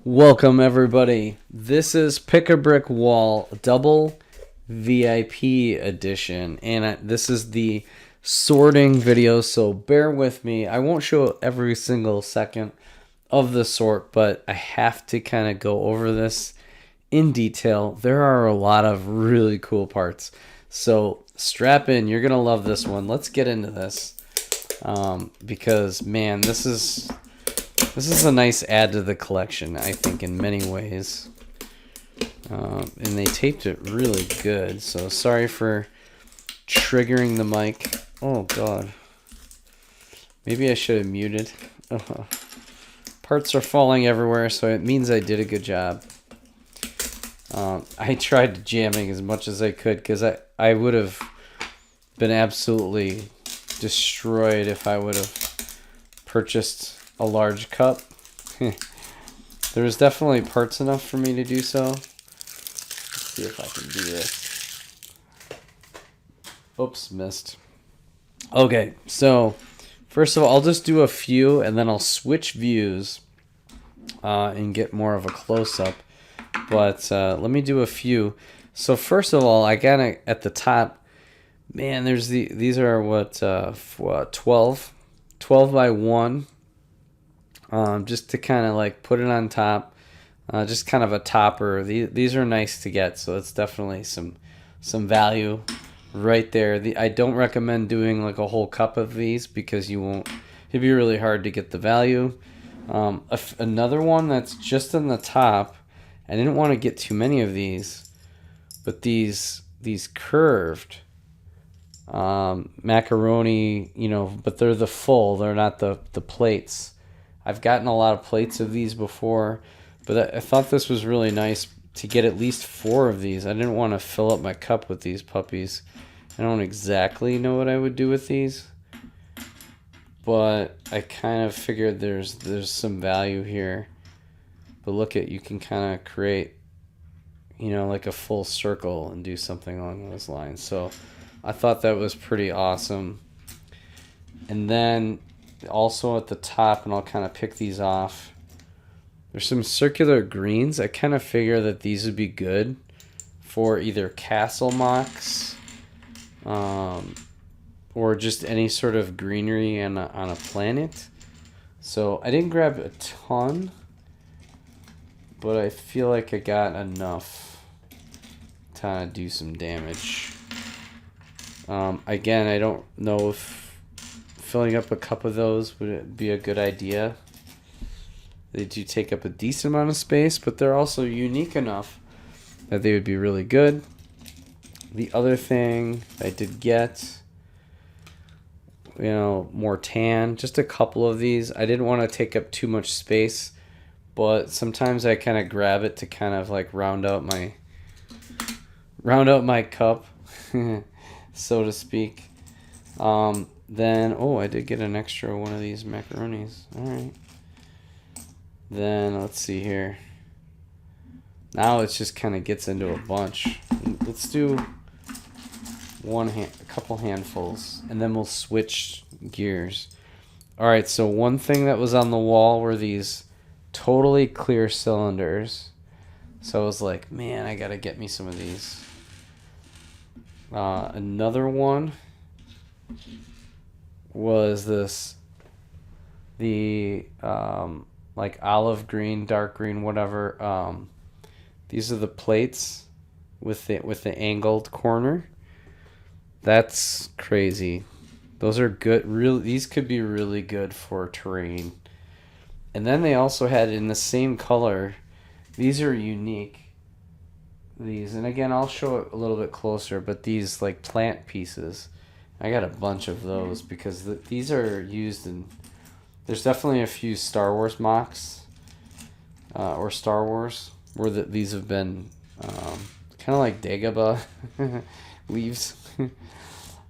Welcome everybody. This is Pick a Brick Wall Double VIP edition, and this is the sorting video, so bear with me. I won't show every single second of the sort, but I have to kind of go over this in detail. There are a lot of really cool parts, so strap in. You're gonna love this one. Let's get into this because man, this is a nice add to the collection, I think, in many ways. And they taped it really good, so sorry for triggering the mic. Oh, God. Maybe I should have muted. Parts are falling everywhere, so it means I did a good job. I tried jamming as much as I could, because I would have been absolutely destroyed if I would have purchased a large cup. There was definitely parts enough for me to do so. Let's see if I can do this. Oops, missed. Okay, so first of all, I'll just do a few and then I'll switch views and get more of a close-up. But let me do a few. So first of all, I got it at the top. Man, there's these are what 12 by 1. Just to kind of like put it on top, just kind of a topper. These are nice to get, so it's definitely some value right there. I don't recommend doing like a whole cup of these because it'd be really hard to get the value. Another one that's just on the top. I didn't want to get too many of these, but these curved macaroni, but they're the full. They're not the plates. I've gotten a lot of plates of these before, but I thought this was really nice to get at least 4 of these. I didn't want to fill up my cup with these puppies. I don't exactly know what I would do with these, but I kind of figured there's some value here. But look you can kind of create, like a full circle and do something along those lines. So I thought that was pretty awesome. And then also at the top, and I'll kind of pick these off, there's some circular greens. I kind of figure that these would be good for either castle mocks or just any sort of greenery on a planet. So I didn't grab a ton, but I feel like I got enough to do some damage. Again, I don't know if filling up a cup of those would be a good idea. They do take up a decent amount of space, but they're also unique enough that they would be really good. The other thing I did get, more tan, just a couple of these. I didn't want to take up too much space, but sometimes I kind of grab it to kind of like round out my cup, so to speak. Then, I did get an extra one of these macaronis. All right. Then, let's see here. Now it just kind of gets into a bunch. Let's do a couple handfuls, and then we'll switch gears. All right, so one thing that was on the wall were these totally clear cylinders. So I was like, man, I got to get me some of these. Another one was the like olive green, dark green, whatever. These are the plates with the angled corner. That's crazy. Those are good. These could be really good for terrain. And then they also had in the same color. These are unique. And again, I'll show it a little bit closer, but these like plant pieces, I got a bunch of those because these are used in. There's definitely a few Star Wars mocks, or Star Wars, where these have been kind of like Dagobah leaves. I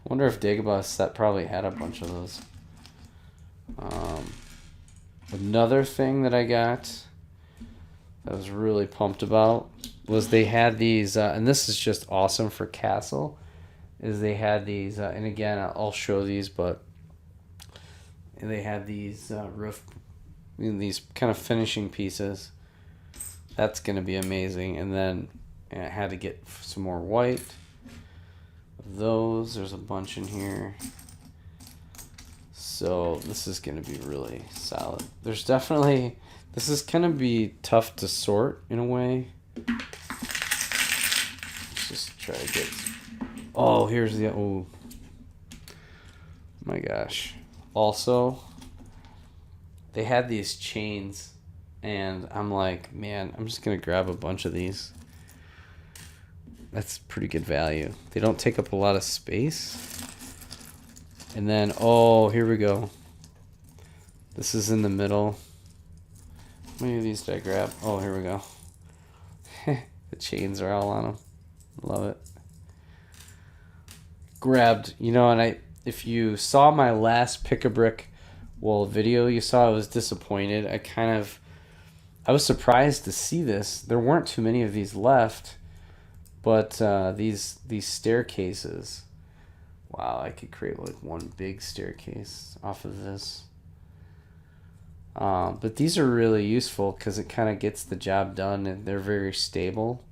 wonder if Dagobah set probably had a bunch of those. Another thing that I got that I was really pumped about was they had these, and this is just awesome for Castle, is they had these, and again, I'll show these, but they had these these kind of finishing pieces That's going to be amazing. And then I had to get some more white. Those, there's a bunch in here. So this is going to be really solid. There's definitely, this is going to be tough to sort in a way. Let's just try to get, oh, here's the, oh my gosh. Also, they had these chains and I'm like, man, I'm just going to grab a bunch of these. That's pretty good value. They don't take up a lot of space. And then, oh, here we go. This is in the middle. How many of these did I grab? Oh, here we go. The chains are all on them. Love it. Grabbed, you know, and if you saw my last Pick-a-Brick wall video, you saw I was disappointed. I was surprised to see this. There weren't too many of these left, but these staircases. Wow, I could create like one big staircase off of this. But these are really useful because it kind of gets the job done and they're very stable.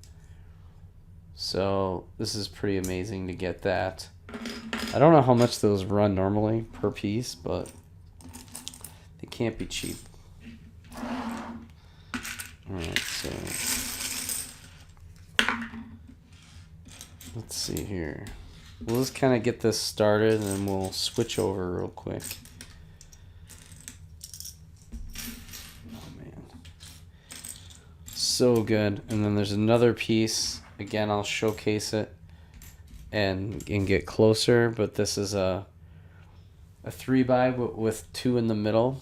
So this is pretty amazing to get that. I don't know how much those run normally per piece, but they can't be cheap. Alright, so let's see here. We'll just kind of get this started and then we'll switch over real quick. Oh man. So good. And then there's another piece. Again, I'll showcase it and get closer, but this is a 3x with 2 in the middle.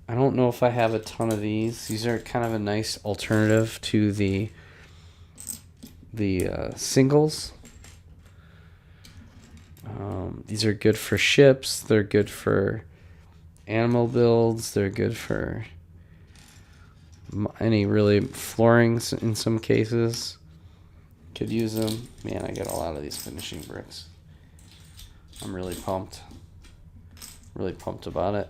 I don't know if I have a ton of these. These are kind of a nice alternative to the singles. These are good for ships. They're good for animal builds. They're good for any really flooring in some cases. Could use them. Man, I got a lot of these finishing bricks. I'm really pumped. Really pumped about it.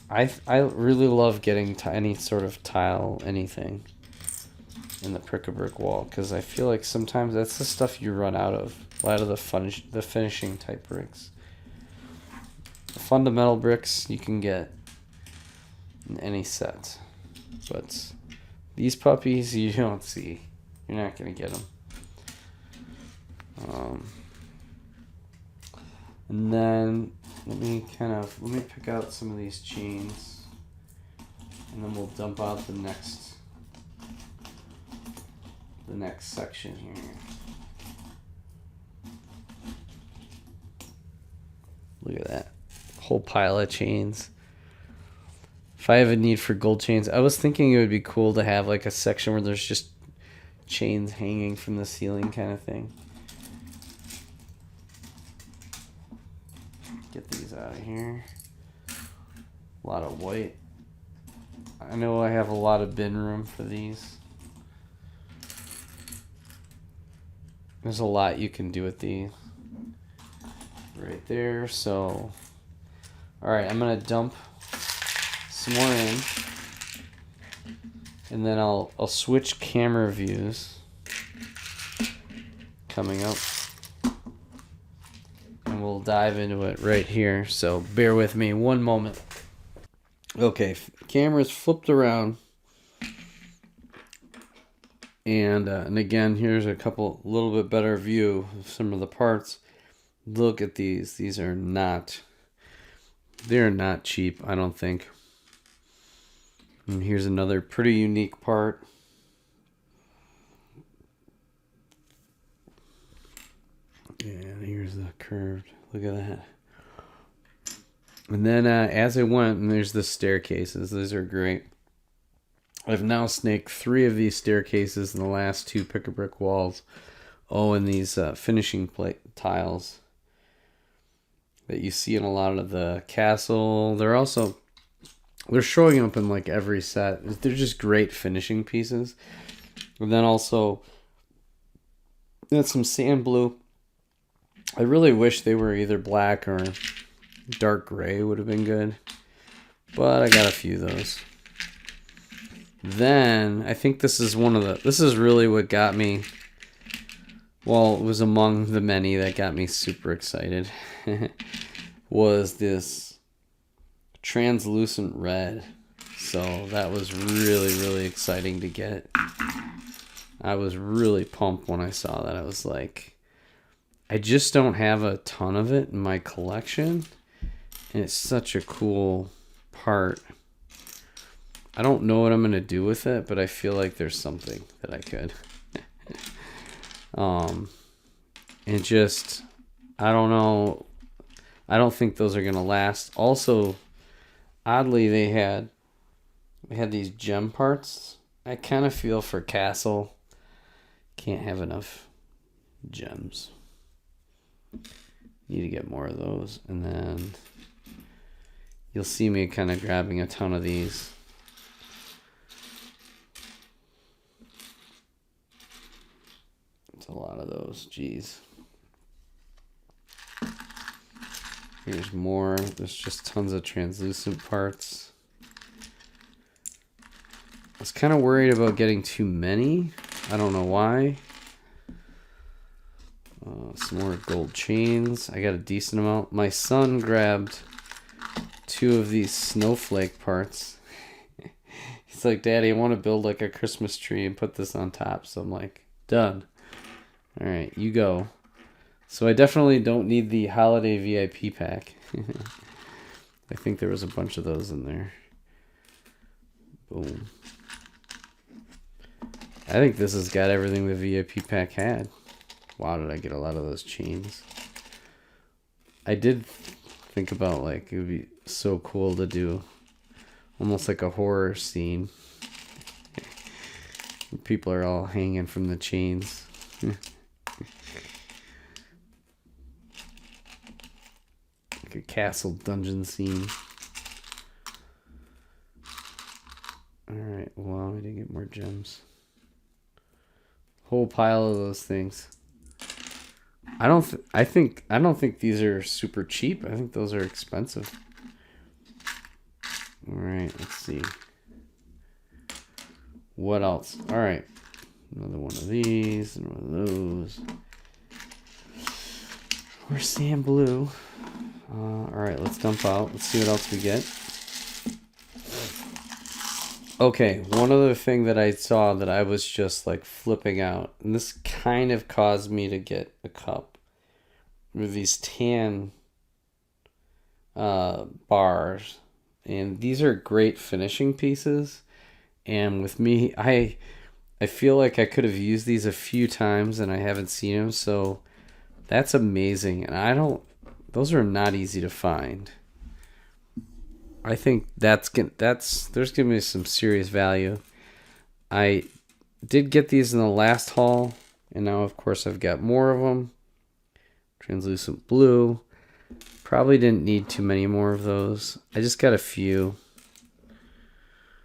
I really love getting any sort of tile, anything in the Pick-a-Brick wall, because I feel like sometimes that's the stuff you run out of. A lot of the finishing type bricks. The fundamental bricks you can get in any set, but these puppies you don't see. You're not gonna get them. And then let me pick out some of these chains, and then we'll dump out the next section here. Look at that whole pile of chains. If I have a need for gold chains, I was thinking it would be cool to have like a section where there's just chains hanging from the ceiling kind of thing. Get these out of here. A lot of white. I know I have a lot of bin room for these. There's a lot you can do with these. Right there. So, alright, I'm going to dump some more in. And then I'll switch camera views coming up. And we'll dive into it right here. So bear with me one moment. Okay, camera's flipped around. And again, here's a little bit better view of some of the parts. Look at these. They're not cheap, I don't think. And here's another pretty unique part. And here's the curved. Look at that. And then as I went, and there's the staircases. These are great. I've now snaked 3 of these staircases in the last 2 Pick-a-Brick walls. Oh, and these finishing tiles that you see in a lot of the castle. They're showing up in like every set. They're just great finishing pieces. And then also, that's some sand blue. I really wish they were either black or dark gray would have been good. But I got a few of those. Then I think this is this is really what got me. Well, it was among the many that got me super excited. Was this translucent red. So that was really, really exciting to get. I was really pumped when I saw that. I was like, I just don't have a ton of it in my collection. And it's such a cool part. I don't know what I'm going to do with it, but I feel like there's something that I could. And just, I don't know. I don't think those are going to last. Also, oddly, they had these gem parts. I kind of feel for Castle. Can't have enough gems. Need to get more of those. And then you'll see me kind of grabbing a ton of these. It's a lot of those. Jeez. Here's more. There's just tons of translucent parts. I was kind of worried about getting too many. I don't know why. Some more gold chains. I got a decent amount. My son grabbed 2 of these snowflake parts. He's like, Daddy, I want to build like a Christmas tree and put this on top. So I'm like, done. All right, you go. So I definitely don't need the holiday VIP pack. I think there was a bunch of those in there. Boom. I think this has got everything the VIP pack had. Wow, did I get a lot of those chains. I did think about like it would be so cool to do almost like a horror scene. People are all hanging from the chains. Like a castle dungeon scene. Alright, well, we didn't get more gems. Whole pile of those things. I don't think these are super cheap. I think those are expensive. All right, let's see. What else? All right. Another one of these and one of those. Where's Sand Blue? All right, let's dump out. Let's see what else we get. Okay, one other thing that I saw that I was just like flipping out, and this kind of caused me to get a cup, with these tan bars, and these are great finishing pieces. And with me, I feel like I could have used these a few times and I haven't seen them, so that's amazing. And those are not easy to find. I think there's gonna be some serious value. I did get these in the last haul, and now of course I've got more of them. Translucent blue. Probably didn't need too many more of those. I just got a few.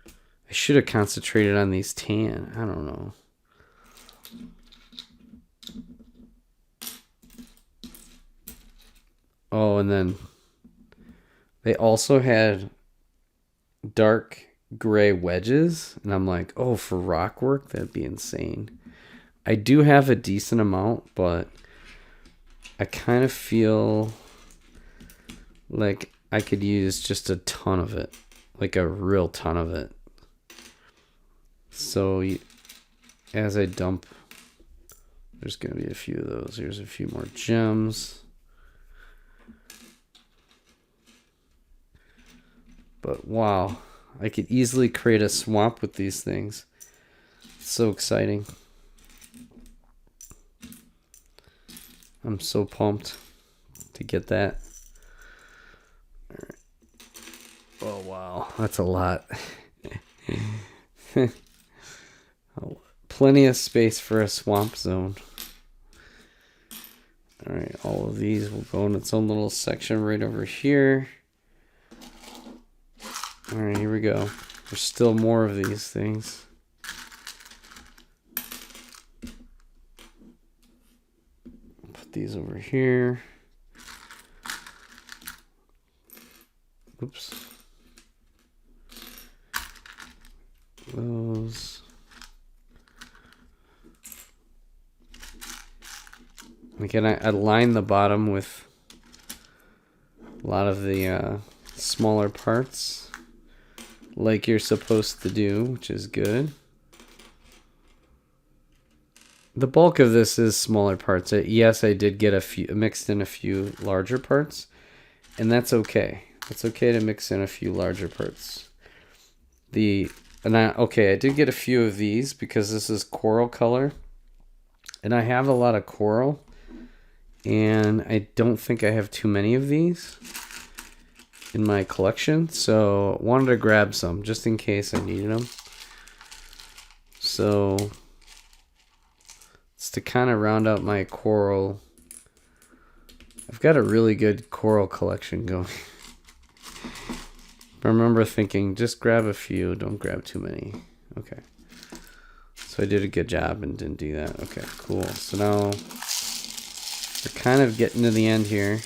I should have concentrated on these tan. I don't know. Oh, and then they also had dark gray wedges, and I'm like, oh, for rock work, that'd be insane. I do have a decent amount, but I kind of feel like I could use just a ton of it, like a real ton of it. So as I dump, there's going to be a few of those. Here's a few more gems. But wow, I could easily create a swamp with these things. It's so exciting. I'm so pumped to get that. All right. Oh wow, that's a lot. Plenty of space for a swamp zone. All right, all of these will go in its own little section right over here. All right, here we go. There's still more of these things. Put these over here. Oops. Those. those. Again, I line the bottom with a lot of the smaller parts, like you're supposed to do, which is good. The bulk of this is smaller parts. Yes, I did get mixed in a few larger parts, and that's okay. It's okay to mix in a few larger parts. I did get a few of these because this is coral color, and I have a lot of coral, and I don't think I have too many of these in my collection, so wanted to grab some just in case I needed them. So it's to kind of round out my coral. I've got a really good coral collection going. I remember thinking, just grab a few, don't grab too many. Okay. So I did a good job and didn't do that. Okay, cool. So now we're kind of getting to the end here.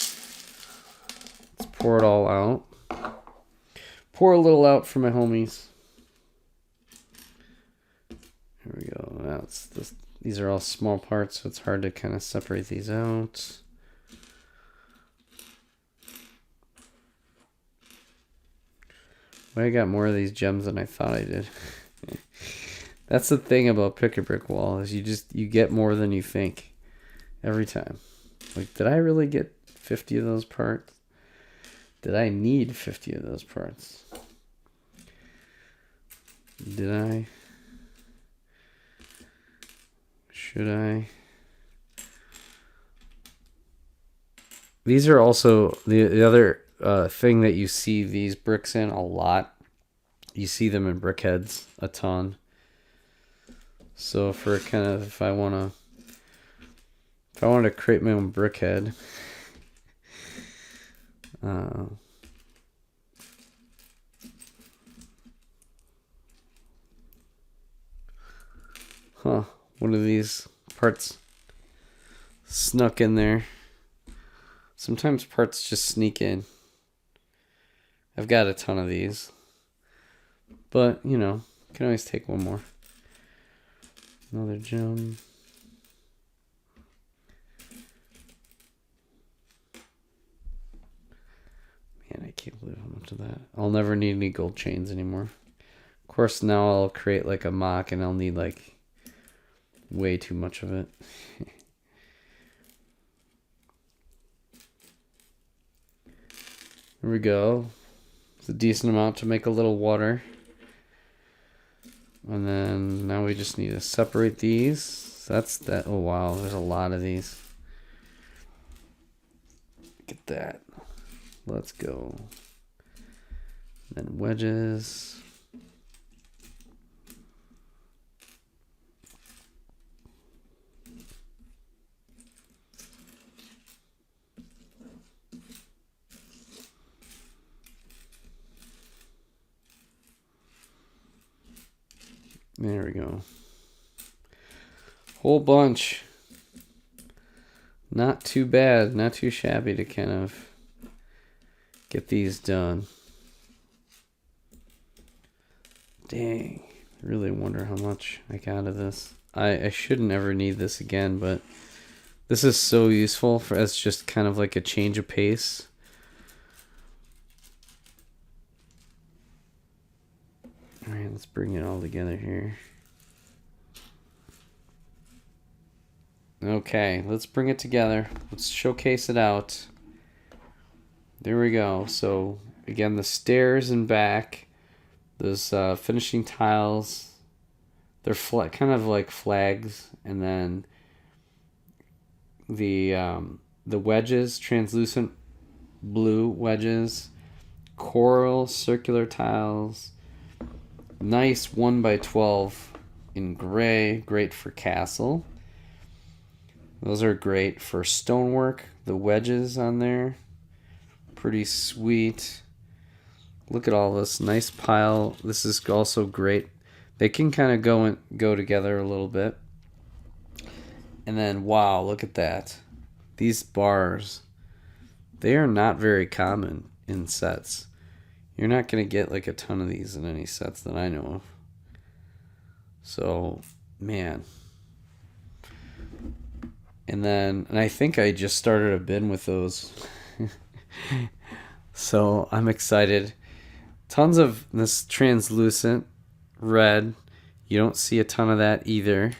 Let's pour it all out. Pour a little out for my homies. Here we go. Now these are all small parts, so it's hard to kind of separate these out. Well, I got more of these gems than I thought I did. That's the thing about Pick a Brick Wall, is you get more than you think every time. Like, did I really get 50 of those parts? Did I need 50 of those parts? Did I? Should I? These are also the other thing that you see these bricks in a lot. You see them in BrickHeadz a ton. So for kind of, if I want to create my own BrickHead, one of these parts snuck in there. Sometimes parts just sneak in. I've got a ton of these. But, you know, can always take one more. Another gem. Man, I can't believe how much of that. I'll never need any gold chains anymore. Of course, now I'll create like a mock and I'll need like way too much of it. There we go. It's a decent amount to make a little water. And then now we just need to separate these. That's that. Oh wow, there's a lot of these. Get that. Let's go. And then wedges. There we go. Whole bunch. Not too bad, not too shabby to kind of get these done. Dang, I really wonder how much I got out of this. I shouldn't ever need this again, but this is so useful for as just kind of like a change of pace. All right, let's bring it all together here. Okay, let's bring it together. Let's showcase it out. There we go. So again, the stairs and back, those finishing tiles, they're kind of like flags, and then the wedges, translucent blue wedges, coral circular tiles. Nice 1x12 in gray, great for castle. Those are great for stonework. The wedges on there, pretty sweet. Look at all this nice pile. This is also great. They can kind of go together a little bit. And then wow, look at that. These bars, they are not very common in sets. You're not going to get like a ton of these in any sets that I know of. So, man. And I think I just started a bin with those. So I'm excited. Tons of this translucent red. You don't see a ton of that either.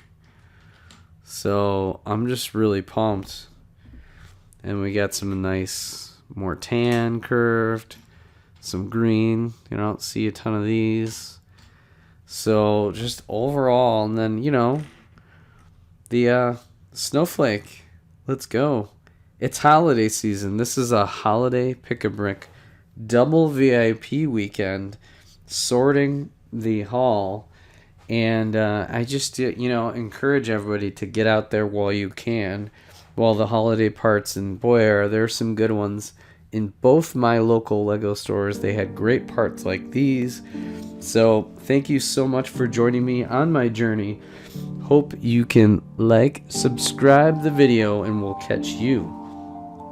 So I'm just really pumped. And we got some nice, more tan curved, some green. You don't see a ton of these. So just overall, and then, the snowflake. Let's go. It's holiday season. This is a holiday pick-a-brick double VIP weekend, sorting the haul. And I just, encourage everybody to get out there while you can, while the holiday parts. And boy, are there some good ones. In both my local Lego stores, they had great parts like these. So thank you so much for joining me on my journey. Hope you can subscribe the video, and we'll catch you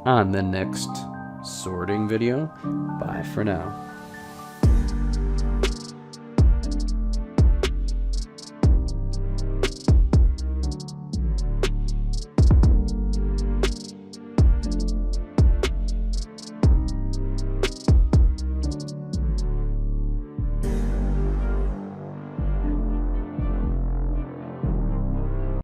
on the next sorting video. Bye for now.